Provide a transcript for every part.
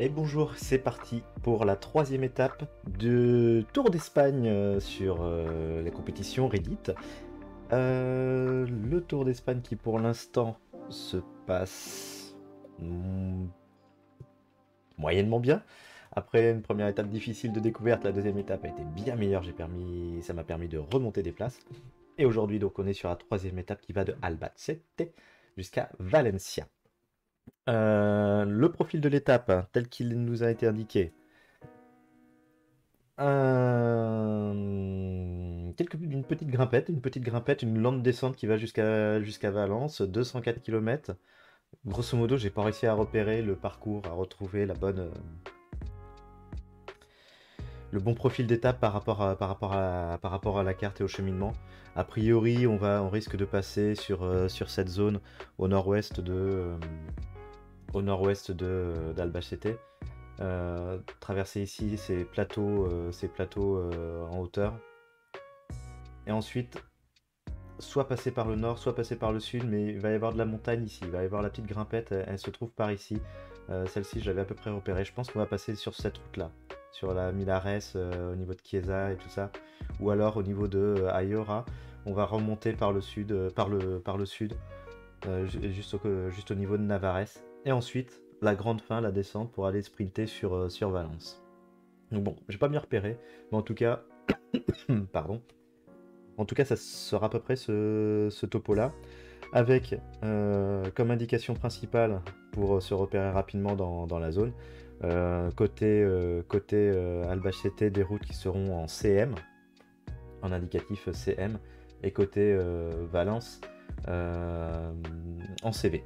Et bonjour, c'est parti pour la troisième étape de Tour d'Espagne sur les compétitions Reddit. Le Tour d'Espagne qui pour l'instant se passe moyennement bien. Après une première étape difficile de découverte, la deuxième étape a été bien meilleure, ça m'a permis de remonter des places. Et aujourd'hui donc on est sur la troisième étape qui va de Albacete jusqu'à Valencia. Le profil de l'étape, hein, tel qu'il nous a été indiqué. Une petite grimpette, une lente descente qui va jusqu'à Valence, 204 km. Grosso modo, j'ai pas réussi à repérer le parcours, à retrouver le bon profil d'étape par rapport à la carte et au cheminement. A priori, on risque de passer sur cette zone au nord-ouest d'Albacete. Traverser ici ces plateaux en hauteur. Et ensuite, soit passer par le nord, soit passer par le sud, mais il va y avoir de la montagne ici. Il va y avoir la petite grimpette, elle se trouve par ici. Celle-ci, j'avais à peu près repéré. Je pense qu'on va passer sur cette route-là, sur la Milares, au niveau de Chiesa et tout ça. Ou alors au niveau de Ayora, on va remonter par le sud, par le sud, juste au niveau de Navarres. Et ensuite, la grande fin, la descente pour aller sprinter sur Valence. Donc bon, j'ai pas bien repéré, mais en tout cas, pardon. En tout cas, ça sera à peu près ce topo-là, avec comme indication principale pour se repérer rapidement dans la zone, côté Albacete, des routes qui seront en CM, en indicatif CM, et côté Valence en CV.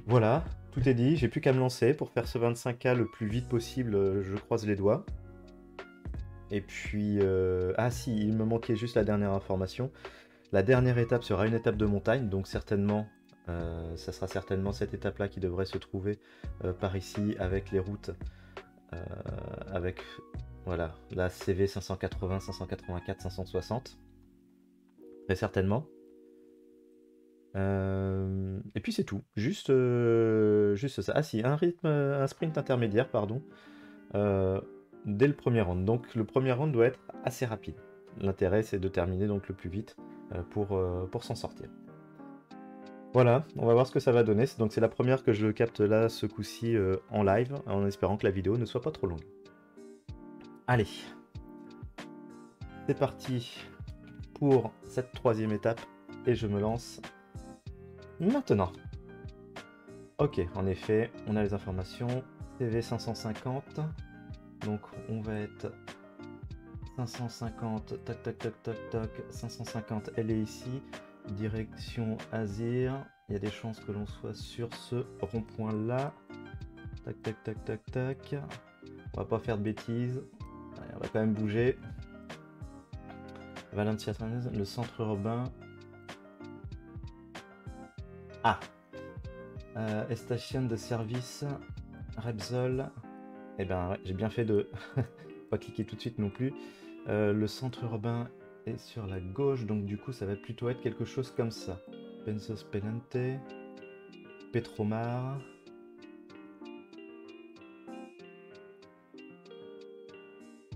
Voilà, tout est dit, j'ai plus qu'à me lancer pour faire ce 25K le plus vite possible, je croise les doigts. Et puis, ah si, il me manquait juste la dernière information. La dernière étape sera une étape de montagne, donc certainement, ça sera certainement cette étape-là qui devrait se trouver par ici avec les routes, euh, avec voilà, la CV 580, 584, 560, très certainement. Et puis c'est tout, juste ça. Ah si, un sprint intermédiaire, pardon, euh, dès le premier round. Donc le premier round doit être assez rapide. L'intérêt c'est de terminer donc le plus vite pour s'en sortir. Voilà, on va voir ce que ça va donner. Donc c'est la première que je capte là ce coup-ci en live, en espérant que la vidéo ne soit pas trop longue. Allez, c'est parti pour cette troisième étape et je me lance maintenant. Ok, en effet, on a les informations. CV 550, donc on va être 550, tac tac tac tac tac, 550, elle est ici, direction Azir, il y a des chances que l'on soit sur ce rond-point là, tac tac tac tac tac, on va pas faire de bêtises, allez, on va quand même bouger, Valencia, le centre urbain, ah, station de service, Repsol, et ben ouais, j'ai bien fait de pas cliquer tout de suite non plus, le centre urbain est sur la gauche, donc du coup ça va plutôt être quelque chose comme ça. Pensos Penante, Petromar.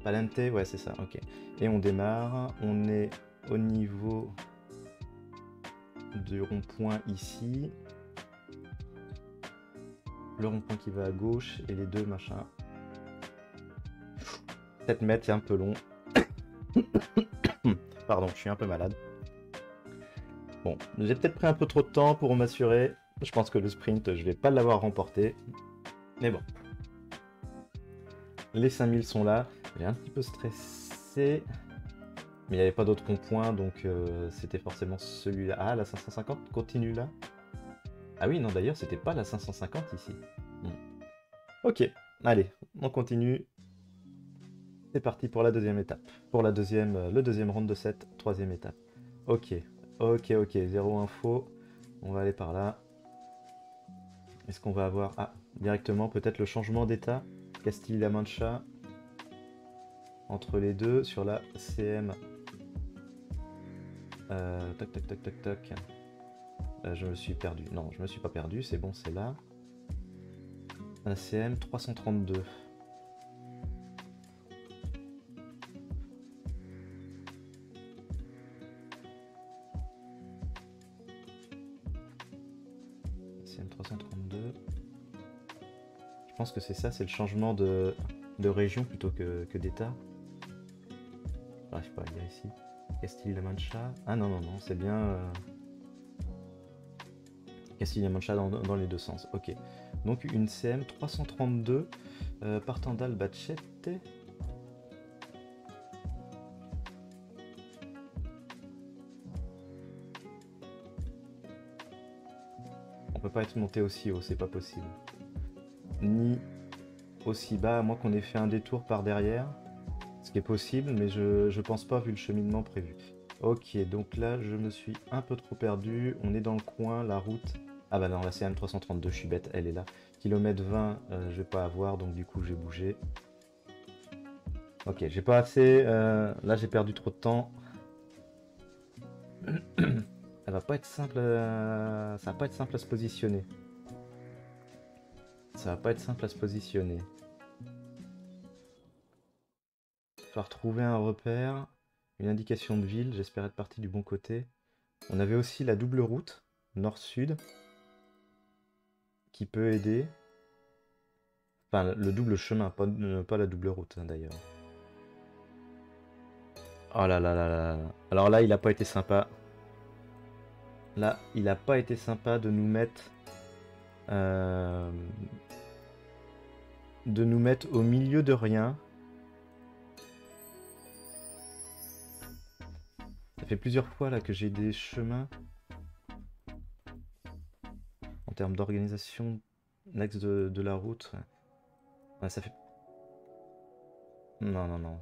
Palante, ouais c'est ça, ok. Et on démarre, on est au niveau du rond-point ici. Le rond-point qui va à gauche et les deux machins. 7 mètres, c'est un peu long. Pardon, je suis un peu malade. Bon, j'ai peut-être pris un peu trop de temps pour m'assurer. Je pense que le sprint, je vais pas l'avoir remporté. Mais bon. Les 5000 sont là. J'ai un petit peu stressé. Mais il n'y avait pas d'autres ronds-points, donc c'était forcément celui-là. Ah, la 550 continue là. Ah oui, non, d'ailleurs, c'était pas la 550 ici. Ok, allez, on continue. C'est parti pour la deuxième étape. Pour le deuxième round de cette troisième étape. Ok, ok, zéro info. On va aller par là. Est-ce qu'on va avoir... Ah, directement, peut-être le changement d'état. Castilla-La Mancha. Entre les deux, sur la CM. Tac, tac, tac, tac, tac. Je me suis perdu. Non, je me suis pas perdu, c'est bon, c'est là. Un CM 332. CM 332. Je pense que c'est ça, c'est le changement de région plutôt que d'état. J'arrive pas à lire ici. Castilla-La Mancha. Ah non, non, non, c'est bien Castilla-La Mancha dans les deux sens. Ok. Donc une CM 332 partant d'Albacete. On peut pas être monté aussi haut, c'est pas possible. Ni aussi bas, à moins qu'on ait fait un détour par derrière. Ce qui est possible, mais je pense pas vu le cheminement prévu. Ok, donc là, je me suis un peu trop perdu. On est dans le coin, la route... Ah bah non, la CM 332, je suis bête, elle est là. Kilomètre 20, je vais pas avoir, donc du coup, j'ai bougé. Ok, j'ai pas assez... là, j'ai perdu trop de temps. Elle va pas être simple... ça va pas être simple à se positionner. Ça va pas être simple à se positionner. Il va falloir trouver un repère, une indication de ville. J'espère être parti du bon côté. On avait aussi la double route, nord-sud, qui peut aider. Enfin, le double chemin, pas la double route, hein, d'ailleurs. Oh là là là là là. Alors là, il a pas été sympa. Là, il a pas été sympa de nous mettre... de nous mettre au milieu de rien. Ça fait plusieurs fois là que j'ai des chemins en termes d'organisation l'axe de la route. Ouais, ça fait... Non, non, non.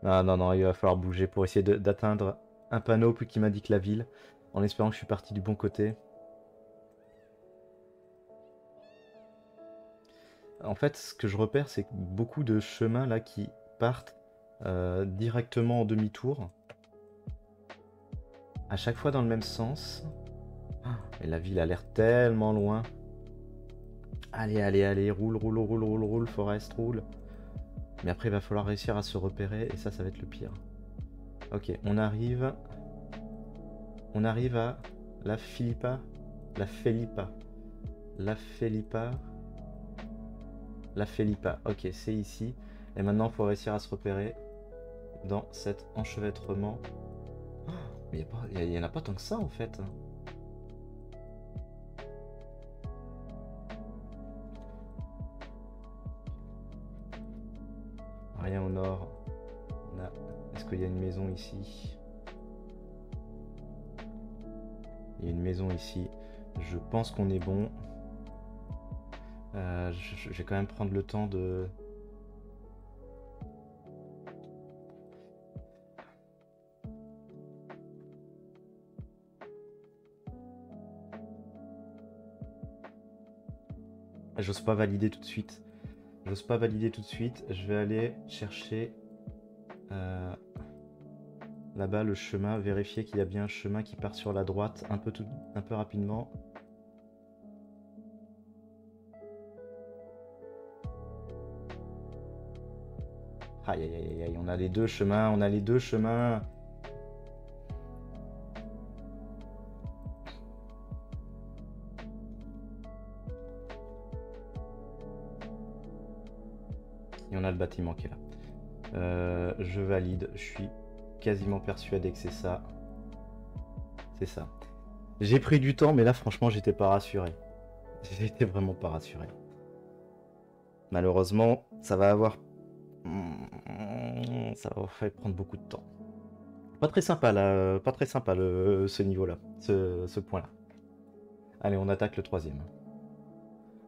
Ah non, non, il va falloir bouger pour essayer d'atteindre un panneau qui m'indique la ville, en espérant que je suis parti du bon côté. En fait, ce que je repère, c'est beaucoup de chemins là qui partent directement en demi-tour. À chaque fois dans le même sens. Et la ville a l'air tellement loin. Allez, allez, allez, roule, roule, roule, roule, roule, Forest, roule. Mais après, il va falloir réussir à se repérer et ça va être le pire. Ok, on arrive. On arrive à la Filipa. La Felipa. La Felipa. La Felipa. Ok, c'est ici. Et maintenant, il faut réussir à se repérer dans cet enchevêtrement. Oh, mais il n'y en a pas tant que ça en fait. Rien au nord. Est-ce qu'il y a une maison ici? Il y a une maison ici. Je pense qu'on est bon. Je vais quand même prendre le temps de... J'ose pas valider tout de suite. J'ose pas valider tout de suite. Je vais aller chercher là-bas le chemin, vérifier qu'il y a bien un chemin qui part sur la droite un peu rapidement. Aïe aïe aïe aïe, on a les deux chemins, on a les deux chemins. Et on a le bâtiment qui est là. Je valide, je suis quasiment persuadé que c'est ça. C'est ça. J'ai pris du temps, mais là franchement j'étais pas rassuré. J'étais vraiment pas rassuré. Malheureusement, ça va faire prendre beaucoup de temps. Pas très sympa là, pas très sympa ce niveau-là, ce point-là. Allez, on attaque le troisième.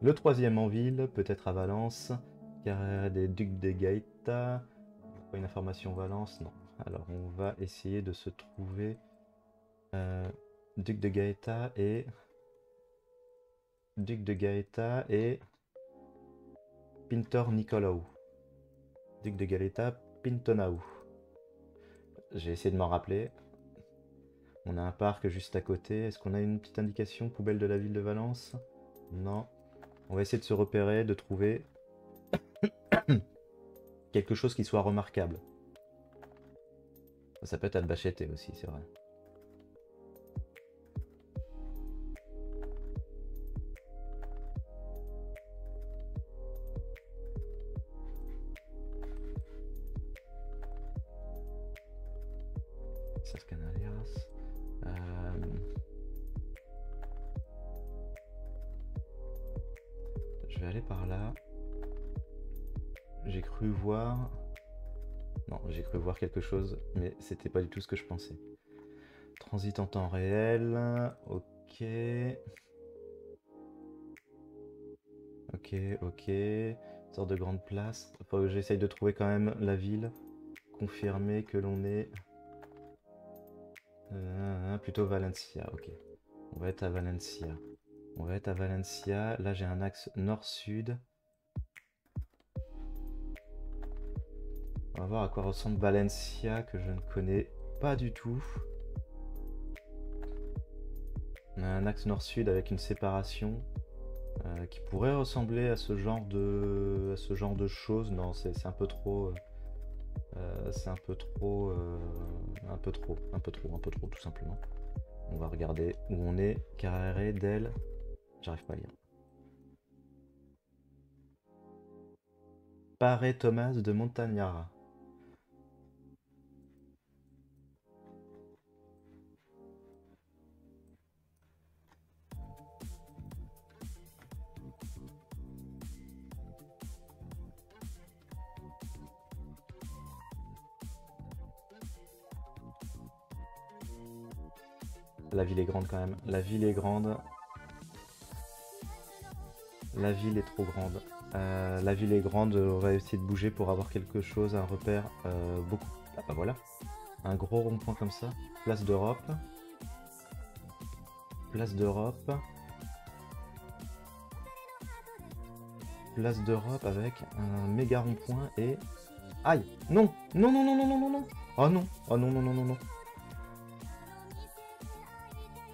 Le troisième en ville, peut-être à Valence. Carrière des Ducs de Gaeta. Pas une information Valence, non. Alors on va essayer de se trouver Duc de Gaeta et Pintor Nicolaou. Duc de Gaeta, Pintonau. J'ai essayé de m'en rappeler. On a un parc juste à côté. Est-ce qu'on a une petite indication poubelle de la ville de Valence? Non. On va essayer de se repérer, de trouver quelque chose qui soit remarquable. Ça peut être Albacete aussi, c'est vrai. Sas Canarias. Je vais aller par là. J'ai cru voir... Non, j'ai cru voir quelque chose, mais c'était pas du tout ce que je pensais. Transit en temps réel. Ok. Ok. Sorte de grande place. Faut que j'essaye de trouver quand même la ville. Confirmer que l'on est... plutôt Valencia, ok. On va être à Valencia. Là, j'ai un axe nord-sud. On va voir à quoi ressemble Valencia, que je ne connais pas du tout. On a un axe nord-sud avec une séparation qui pourrait ressembler à ce genre de choses. Non, c'est un peu trop... c'est un peu trop... un peu trop, tout simplement. On va regarder où on est. Carrere del... J'arrive pas à lire. Pare Thomas de Montagnara. La ville est grande quand même. La ville est grande. La ville est trop grande. La ville est grande. On va essayer de bouger pour avoir quelque chose, un repère. Beaucoup. Ah bah voilà. Un gros rond-point comme ça. Place d'Europe. Place d'Europe. Place d'Europe avec un méga rond-point et... Aïe! Non! Non, non, non, non, non, non, non! Oh non! Oh non, non, non, non, non!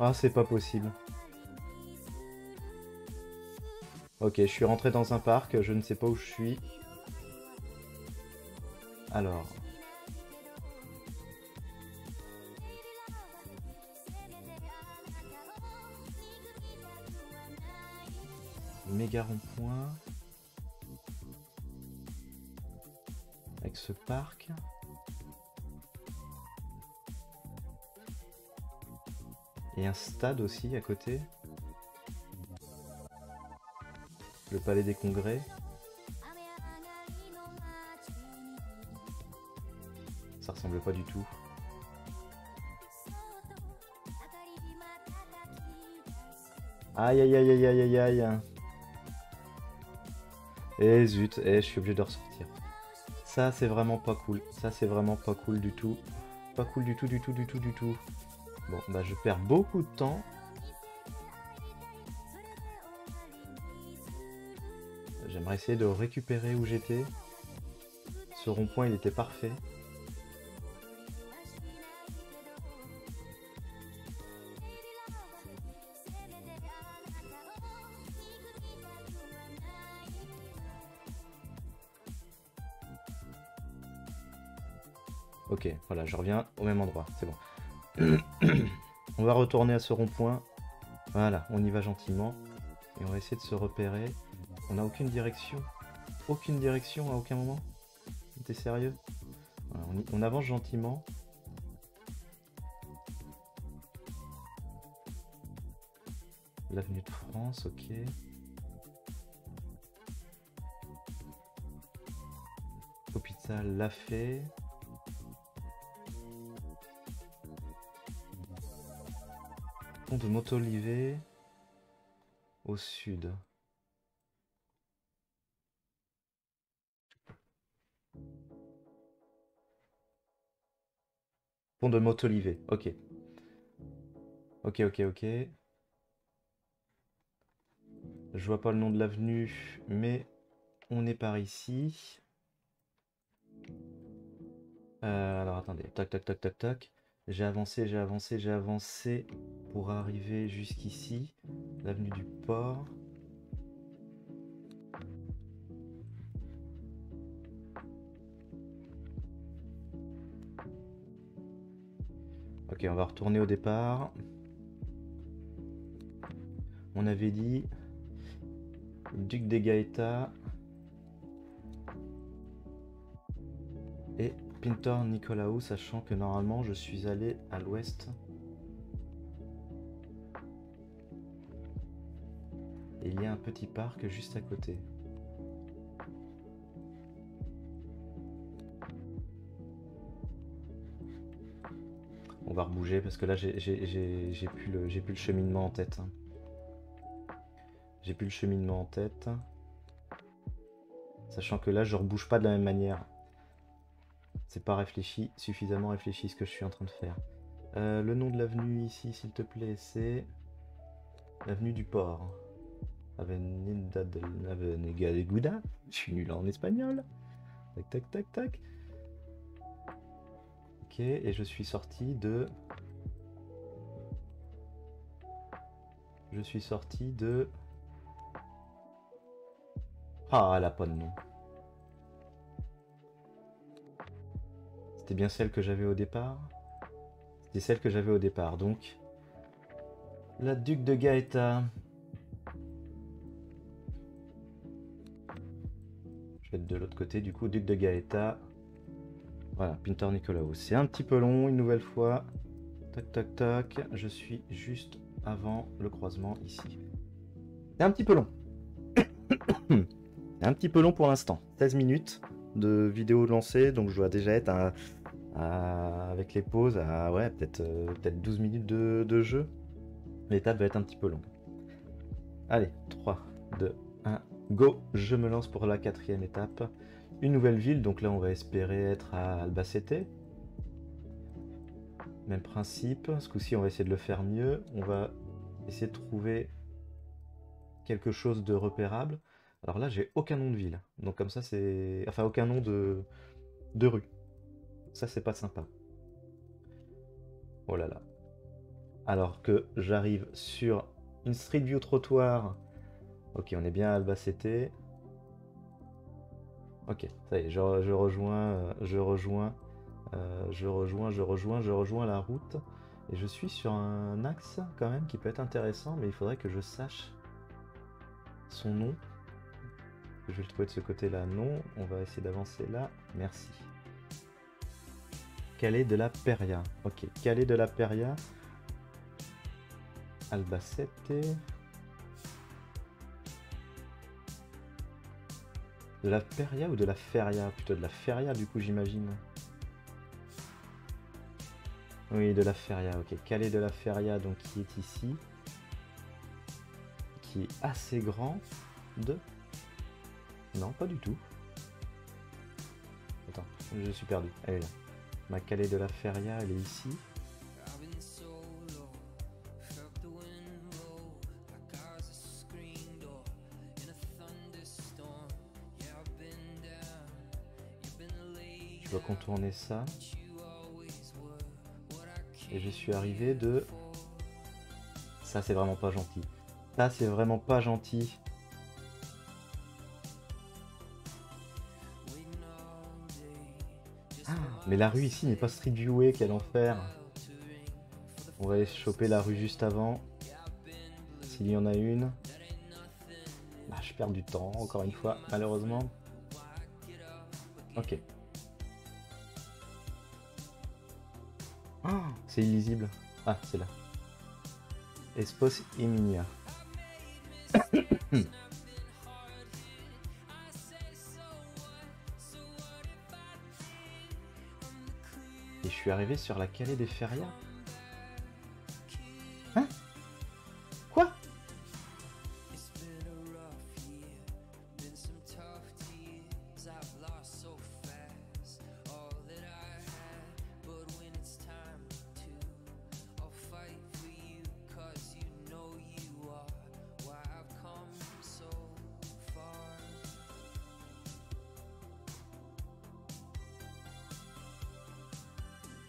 Ah, c'est pas possible. Ok, je suis rentré dans un parc, je ne sais pas où je suis. Alors... Méga rond-point. Avec ce parc. Et un stade aussi à côté. Le palais des congrès. Ça ressemble pas du tout. Aïe aïe aïe aïe aïe aïe aïe. Et zut, je suis obligé de ressortir. Ça c'est vraiment pas cool. Ça c'est vraiment pas cool du tout. Pas cool du tout, du tout, du tout, du tout. Bon, bah je perds beaucoup de temps. J'aimerais essayer de récupérer où j'étais. Ce rond-point il était parfait. Ok, voilà, je reviens au même endroit, c'est bon. On va retourner à ce rond-point. Voilà, on y va gentiment. Et on va essayer de se repérer. On n'a aucune direction. Aucune direction à aucun moment. T'es sérieux? Voilà, on avance gentiment. L'avenue de France, ok. Hôpital l'a fait. Pont de Montolivet au sud. Pont de Montolivet, ok. Ok. Je vois pas le nom de l'avenue, mais on est par ici. Alors attendez, tac. J'ai avancé, j'ai avancé, j'ai avancé pour arriver jusqu'ici, l'avenue du Port. Ok, on va retourner au départ. On avait dit Duc des Gaeta et Pintor Nicolaou, sachant que normalement je suis allé à l'ouest. Et il y a un petit parc juste à côté. On va rebouger parce que là j'ai plus le cheminement en tête. J'ai plus le cheminement en tête. Sachant que là je rebouge pas de la même manière. C'est pas réfléchi, suffisamment réfléchi ce que je suis en train de faire. Le nom de l'avenue ici, s'il te plaît, c'est l'avenue du Port. Avenida de Gouda. Je suis nul en espagnol. Tac, tac, tac, tac. Ok, et je suis sorti de... Ah, elle a pas de nom. C'était bien celle que j'avais au départ. C'était celle que j'avais au départ, donc... La Duc de Gaeta. Je vais être de l'autre côté, du coup, Duc de Gaeta. Voilà, Pintor Nicolaou. C'est un petit peu long, une nouvelle fois. Tac, tac, tac. Je suis juste avant le croisement ici. C'est un petit peu long. C'est un petit peu long pour l'instant. 16 minutes de vidéo lancée, donc je dois déjà être avec les pauses à ouais, peut-être 12 minutes de jeu. L'étape va être un petit peu longue. Allez, 3, 2, 1, go. Je me lance pour la 4e étape. Une nouvelle ville, donc là on va espérer être à Albacete. Même principe, ce coup-ci on va essayer de le faire mieux. On va essayer de trouver quelque chose de repérable. Alors là j'ai aucun nom de ville, donc comme ça c'est... Enfin aucun nom de rue. Ça c'est pas sympa. Oh là là. Alors que j'arrive sur une street view trottoir. Ok, on est bien à Albacete. Ok, ça y est, je rejoins la route. Et je suis sur un axe quand même qui peut être intéressant, mais il faudrait que je sache son nom. Je vais le trouver de ce côté-là, non. On va essayer d'avancer là. Merci. Calais de la Peria. Ok, Calais de la Peria. Albacete. De la Peria ou de la Feria? Plutôt de la Feria du coup j'imagine. Oui, de la Feria, ok. Calais de la Feria, donc qui est ici. Qui est assez grand. Non, pas du tout. Attends, je suis perdu. Elle est là. Ma Calais de la Feria, elle est ici. Je dois contourner ça. Et je suis arrivé de... Ça, c'est vraiment pas gentil. Ça, c'est vraiment pas gentil. Ah, mais la rue ici n'est pas street viewée, quel enfer. On va aller choper la rue juste avant. S'il y en a une. Ah, je perds du temps, encore une fois, malheureusement. Ok. Oh, c'est illisible. Ah, c'est là. Espos Emilia. Et je suis arrivé sur la Calais des Ferias. Hein? Quoi?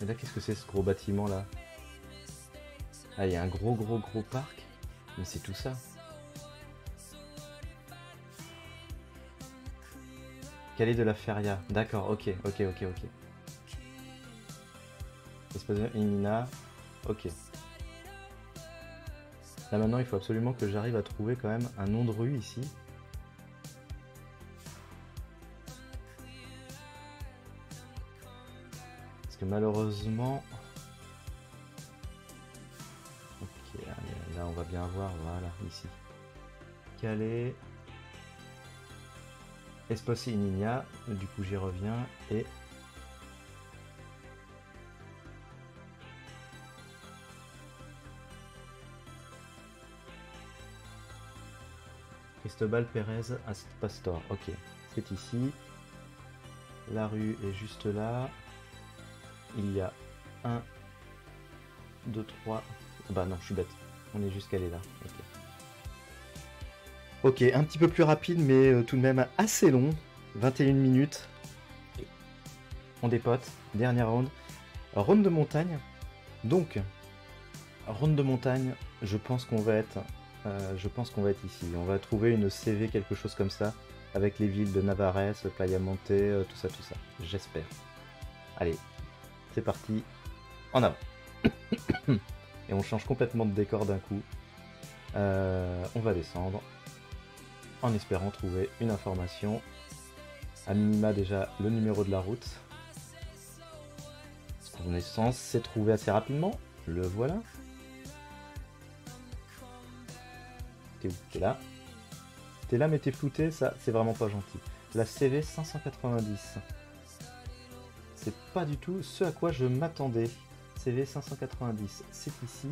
Et là, qu'est-ce que c'est ce gros bâtiment là? Ah, il y a un gros parc. Mais c'est tout ça. Calais de la Feria. D'accord, ok. Espace Emina. Ok. Là maintenant, il faut absolument que j'arrive à trouver quand même un nom de rue ici. Parce que malheureusement... Ok, allez, là on va bien voir, voilà, ici. Calais... Espace Emina, du coup j'y reviens, et... Cristobal Pérez Pastor, ok, c'est ici. La rue est juste là. Il y a 1, 2, 3... Bah non, je suis bête. On est juste calé là. Ok, un petit peu plus rapide, mais tout de même assez long. 21 minutes. On dépote. Dernière round. Round de montagne. Donc, round de montagne, je pense qu'on va être ici. On va trouver une CV, quelque chose comme ça, avec les villes de Navarres, Playa Monte, tout ça. J'espère. Allez, c'est parti. En avant. Et on change complètement de décor d'un coup. On va descendre en espérant trouver une information. À minima déjà le numéro de la route. Ce qu'on est censé trouver assez rapidement. Le voilà. T'es où? T'es là. T'es là mais t'es flouté, ça c'est vraiment pas gentil. La CV 590. C'est pas du tout ce à quoi je m'attendais. CV 590, c'est ici.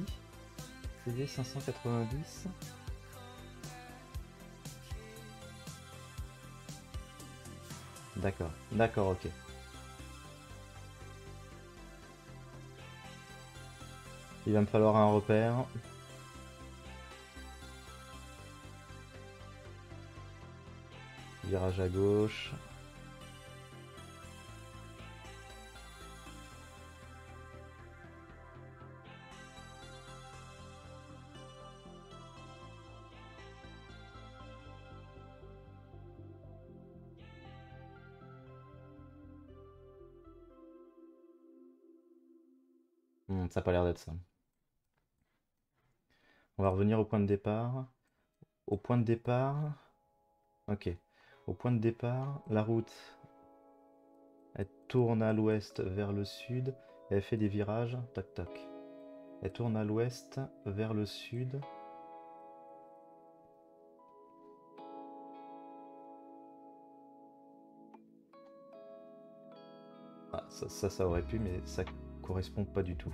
CV 590. D'accord, ok. Il va me falloir un repère. Virage à gauche. Ça n'a pas l'air d'être ça. On va revenir au point de départ. Au point de départ... Ok. Au point de départ, la route, elle tourne à l'ouest vers le sud. Et elle fait des virages. Tac, tac. Elle tourne à l'ouest vers le sud. Ah, ça aurait pu, mais ça correspond pas du tout.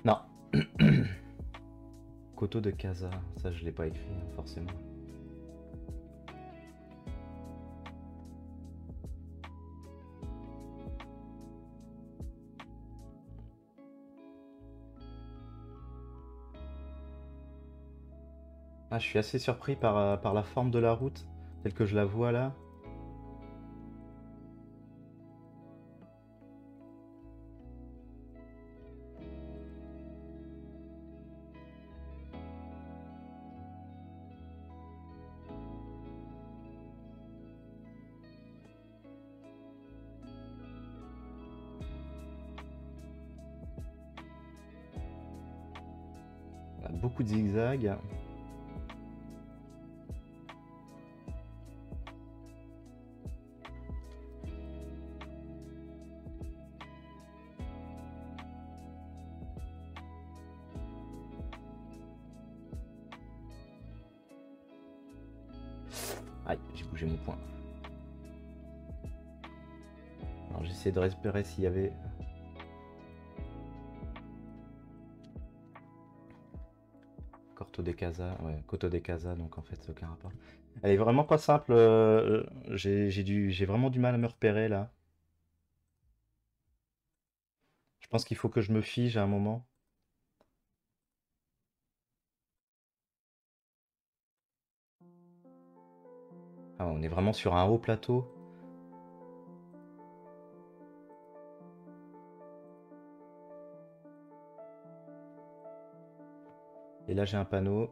Non. Coteau de Casa, ça je l'ai pas écrit forcément. Ah, je suis assez surpris par la forme de la route, telle que je la vois là. Beaucoup de zigzags. Aïe, j'ai bougé mon point. Alors j'essaie de repérer s'il y avait Porto de Casa, ouais, Coto de Casa, donc en fait, c'est aucun rapport. Elle est vraiment pas simple. J'ai vraiment du mal à me repérer là. Je pense qu'il faut que je me fige à un moment. Ah, on est vraiment sur un haut plateau. Et là, j'ai un panneau.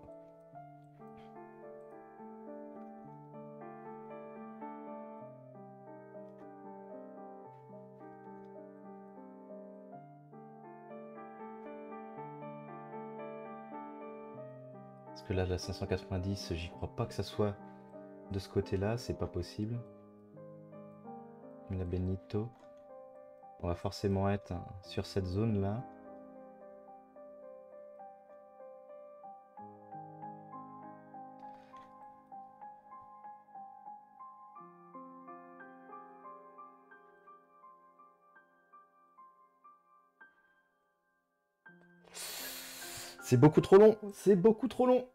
Parce que là, la 590, j'y crois pas que ça soit de ce côté-là, c'est pas possible. La Benito. On va forcément être sur cette zone-là. C'est beaucoup trop long, c'est beaucoup trop long.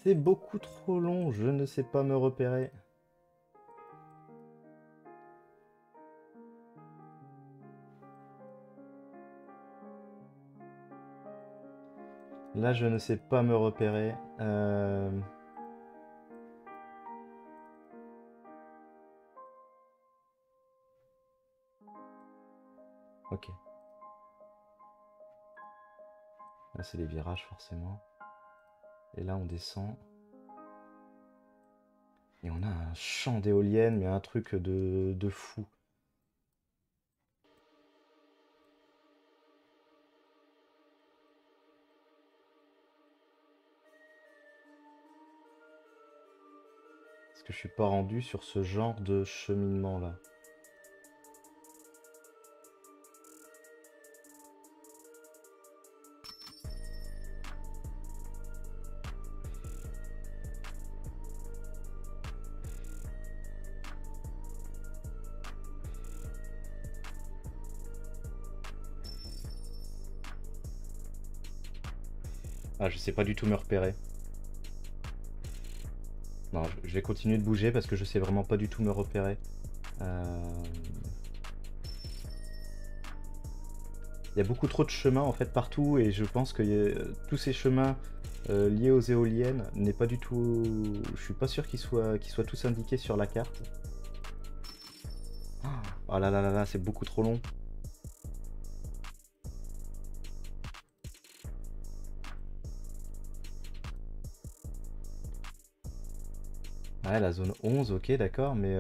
C'est beaucoup trop long, je ne sais pas me repérer. Là, je ne sais pas me repérer. Ok. Là, c'est les virages, forcément. Et là, on descend. Et on a un champ d'éoliennes, mais un truc de fou. Parce que je suis pas rendu sur ce genre de cheminement-là. Ah, je sais pas du tout me repérer. Non, je vais continuer de bouger parce que je sais vraiment pas du tout me repérer. Il y a beaucoup trop de chemins en fait partout et je pense que tous ces chemins liés aux éoliennes n'est pas du tout. Je suis pas sûr qu'ils soient tous indiqués sur la carte. Oh là là là là, c'est beaucoup trop long. Ouais, la zone 11, ok, d'accord, mais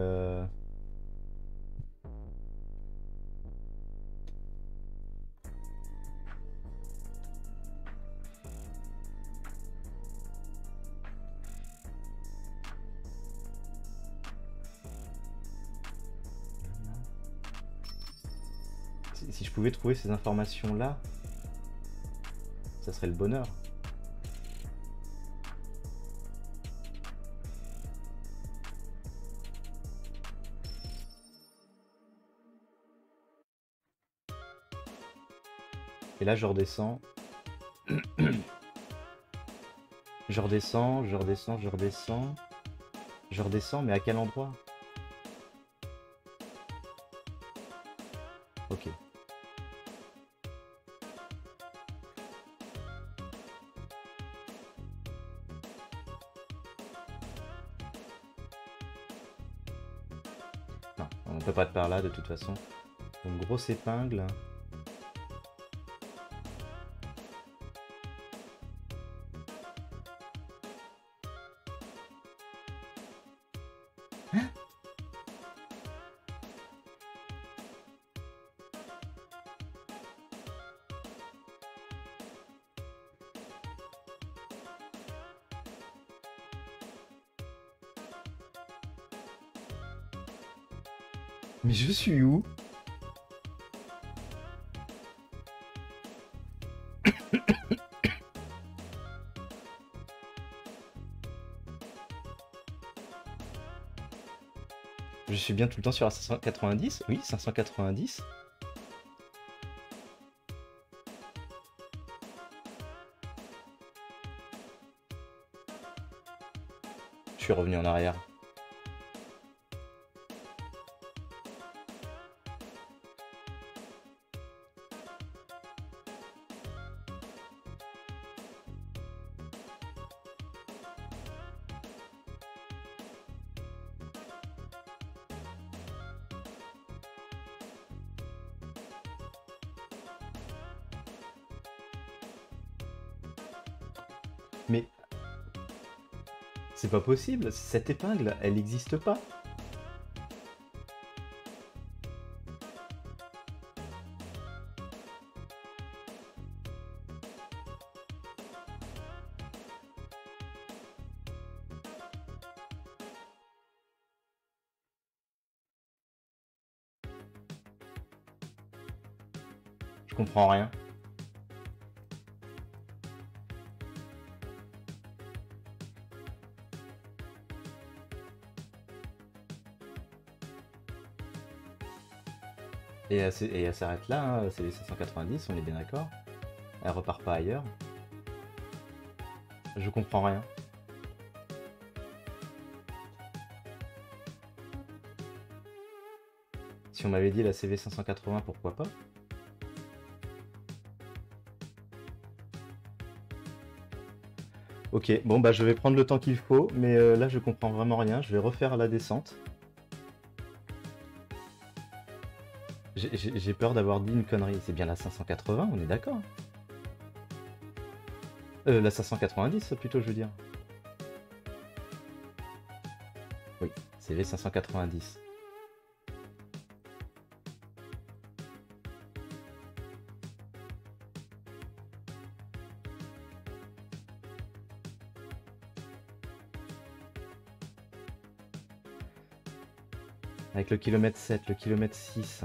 si je pouvais trouver ces informations-là, ça serait le bonheur. Et là, je redescends. Je redescends, je redescends, je redescends. Je redescends, mais à quel endroit? Ok. Non, on peut pas être par là de toute façon. Donc grosse épingle. Mais je suis où? Je suis bien tout le temps sur la 590? Oui, 590. suis revenu en arrière? Mais c'est pas possible, cette épingle, elle n'existe pas. Je comprends rien. Et elle s'arrête là, hein, c'est les 590, on est bien d'accord. Elle repart pas ailleurs. Je comprends rien. Si on m'avait dit la CV 580, pourquoi pas? Ok, bon bah je vais prendre le temps qu'il faut, mais là je comprends vraiment rien. Je vais refaire la descente. J'ai peur d'avoir dit une connerie. C'est bien la 580, on est d'accord? La 590 plutôt, je veux dire. Oui, CV 590. Avec le kilomètre 7, le kilomètre 6.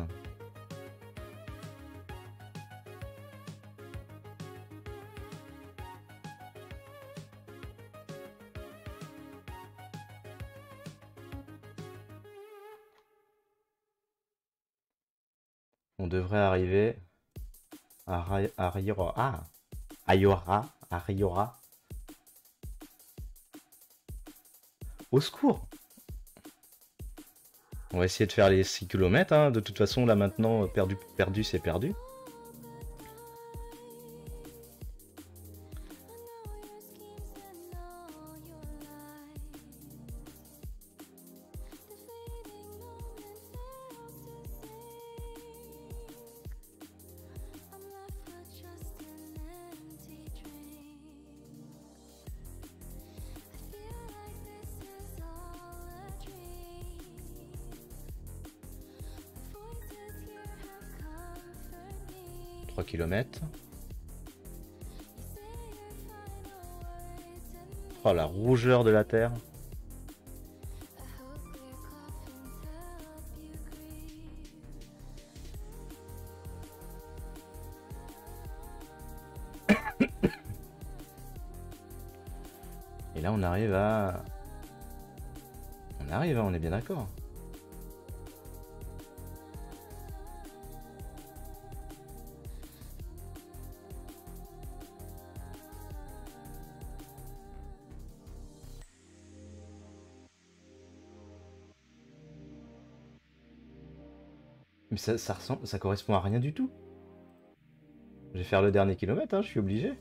On devrait arriver à Riora. Ah, à Riora. Au secours! On va essayer de faire les 6 km, hein. De toute façon, là maintenant, perdu, c'est perdu. Kilomètres. Oh la rougeur de la terre. Et là on arrive à... on est bien d'accord. Mais ça correspond à rien du tout. Je vais faire le dernier kilomètre, hein, je suis obligé.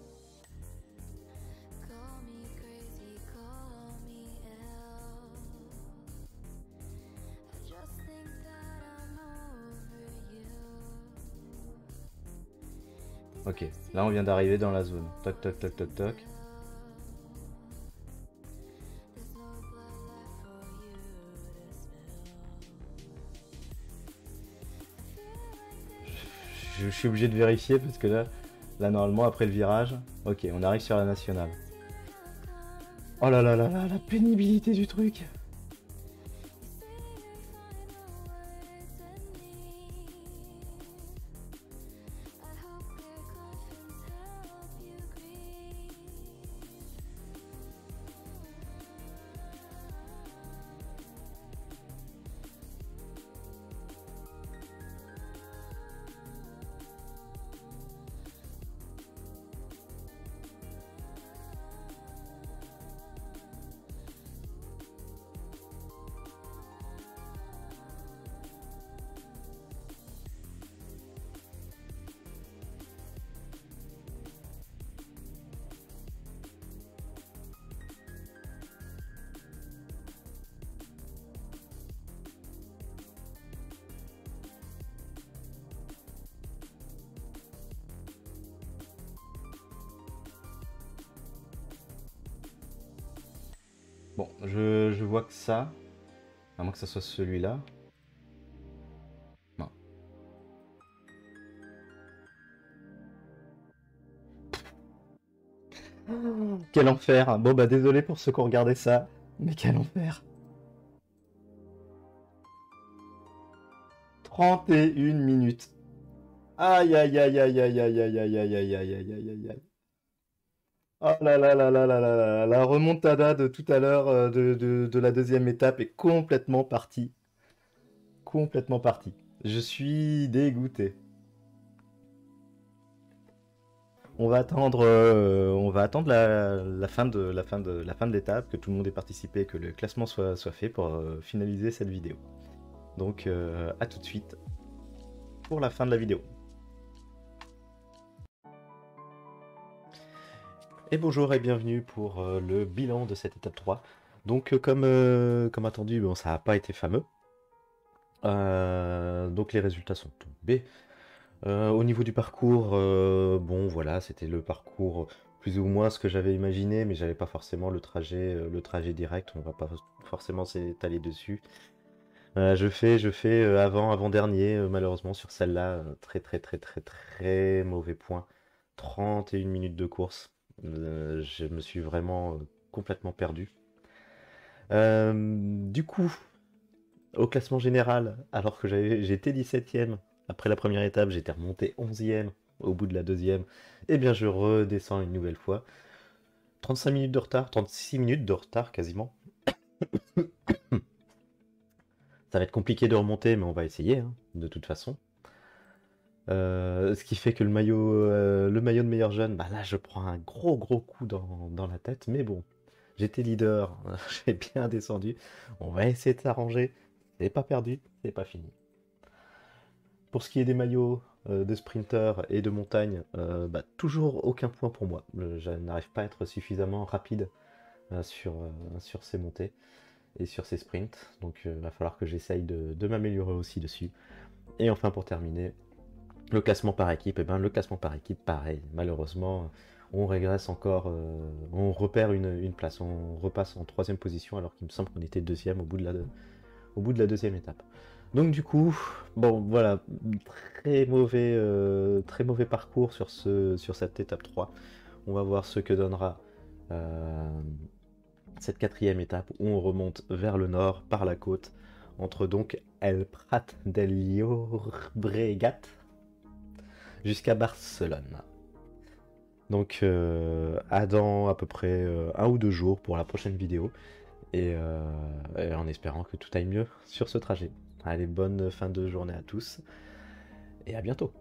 Ok, là on vient d'arriver dans la zone. Toc toc toc toc toc. Je suis obligé de vérifier parce que là normalement après le virage, ok, on arrive sur la nationale. Oh là là là là, la pénibilité du truc. Bon, je vois que ça, à moins que ça soit celui-là. Non. Quel enfer! Bon bah désolé pour ceux qui ont regardé ça, mais quel enfer! 31 minutes. Aïe aïe aïe aïe aïe aïe aïe aïe aïe aïe aïe aïe aïe aïe. Oh là là là là là là là, la remontada de tout à l'heure de la deuxième étape est complètement partie. Complètement partie. Je suis dégoûté. On va attendre la fin de l'étape, que tout le monde ait participé, que le classement soit fait pour finaliser cette vidéo. Donc à tout de suite pour la fin de la vidéo. Et bonjour et bienvenue pour le bilan de cette étape 3. Donc comme attendu, bon, ça n'a pas été fameux. Donc les résultats sont tombés. Au niveau du parcours, bon voilà, c'était le parcours plus ou moins ce que j'avais imaginé, mais j'avais pas forcément le trajet direct, on va pas forcément s'étaler dessus. Je fais avant-dernier, malheureusement sur celle-là, très mauvais point. 31 minutes de course. Je me suis vraiment complètement perdu. Du coup, au classement général, alors que j'étais 17ème après la première étape, j'étais remonté 11ème au bout de la deuxième, et bien je redescends une nouvelle fois. 35 minutes de retard, 36 minutes de retard quasiment. Ça va être compliqué de remonter, mais on va essayer, hein, de toute façon. Ce qui fait que le maillot de meilleur jeune, bah là je prends un gros coup dans la tête, mais bon, j'étais leader, j'ai bien descendu. On va essayer de s'arranger. C'est pas perdu, c'est pas fini. Pour ce qui est des maillots de sprinter et de montagne, bah, toujours aucun point pour moi. Je n'arrive pas à être suffisamment rapide sur ces montées et sur ces sprints. Donc il va falloir que j'essaye de m'améliorer aussi dessus. Et enfin pour terminer, le classement par équipe, et ben le classement par équipe, pareil. Malheureusement, on régresse encore, on repère une place, on repasse en 3ème position alors qu'il me semble qu'on était 2ème au bout de la deuxième étape. Donc du coup, bon voilà, très mauvais parcours sur cette étape 3. On va voir ce que donnera cette 4ème étape où on remonte vers le nord par la côte entre donc El Prat del Llobregat jusqu'à Barcelone. Donc à dans à peu près 1 ou 2 jours pour la prochaine vidéo et en espérant que tout aille mieux sur ce trajet. Allez, bonne fin de journée à tous et à bientôt.